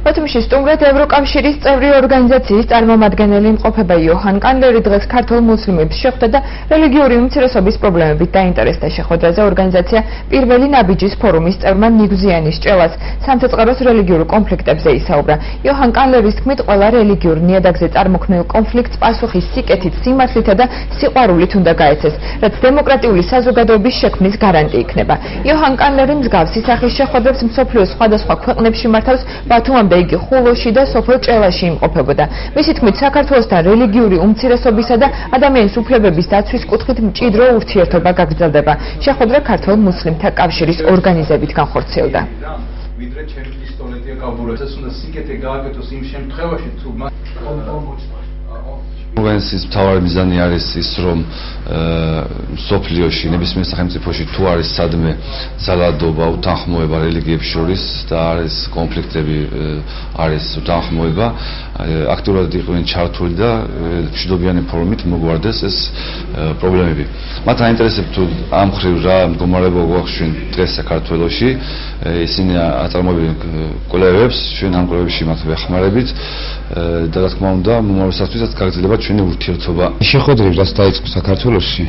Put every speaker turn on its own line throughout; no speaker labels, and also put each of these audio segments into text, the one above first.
Ოთმში სტუმრად ევროკავშირის წევრი ორგანიზაციის წარმომადგენელი იმყოფება იოჰან კანდლერი დღეს ქართულ მუსლიმებს შეხვდა და რელიგიური უმცირესობის პრობლემებით დაინტერესდა. შეხვედრაზე ორგანიზაცია პირველი ნაბიჯის ფორუმის წევრმა ნიგზიანის ჭელას სამწუხაროდ რელიგიურ კონფლიქტებზე ისაუბრა. იოჰან კანდლერის თქმით, ყველა რელიგიურ ნიადაგზე წარმოქმნილ კონფლიქტს პასუხი სიკეთით, სიმართლითა და სიყვარულით უნდა გაეცეს, რაც დემოკრატიული საზოგადოების შექმნის გარანტი იქნება. იოჰან კანდლერი მსგავსი სახის შეხვედრებს მსოფლიოს სხვადასხვა ქვეყნებში მართავს, ბათუმამდე იგი ხულოში და სოფელ ჭელაში იმყოფებოდა. მისი თქმით, საქართველოსთან რელიგიური უმცირესობისა და ადამიანის უფლებების დაცვის კუთხით მჭიდრო ურთიერთობა გაგრძელდება. შეხვედრა ქართულ მუსლიმთა კავშირის ორგანიზებით განხორციელდა.
ვიდრე ჩემი პისტოლეტია კაბურეთს უნდა სიკეთე გააკეთოს იმ შემთხვევაში თუ
კონვენციის მთავარი მიზანი არის ის, რომ სოფლიოში ნებისმიერ სახელმწიფოში თუ არის სადმე ძალადობა, უთანხმოება რელიგიებს შორის და არის კონფლიქტები, არის უთანხმოება, აქტიურად იყვნენ ჩართული და მშვიდობიანი ფორმით მოგვარდეს ეს პრობლემები. მათ აინტერესებს თუ ამ მხრივ რა მდგომარეობა გვაქვს დღეს საქართველოში, ისინი აწარმოებენ კვლევებს, ჩვენ ამ კვლევებში მათ ვეხმარებით და რა თქმა უნდა, მომავალისათვისაც გაგრძელდება ჩვენი ურთიერთობა.
შეხვედრები რაც დაიწყო საქართველოში,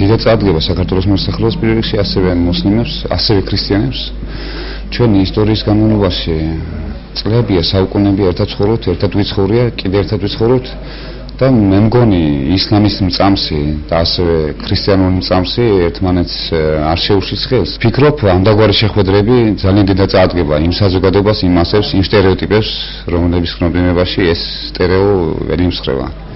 დიდად წარდგება საქართველოს მოსახლეობას, პირველ რიგში ასევე მუსლიმებს, ასევე ქრისტიანებს. ჩვენი ისტორიის განმავლობაში წლებია, საუკუნეები ერთად ცხოვრობთ, ერთად ვიცხოვრია, კიდევ ერთად ვიცხოვრობთ და მე მგონი ისლამის მწამსი და ასევე ქრისტიანული მწამსი ერთმანეთს არ შეუშლის ხელს. ვფიქრობ, ამდაგვარი შეხვედრები ძალიან დიდად წარდგება იმ საზოგადოებას, იმ მასებს, იმ სტერეოტიპებს, რომლების ხმობინებაში ეს სტერეო ვერ იმსხვრევა.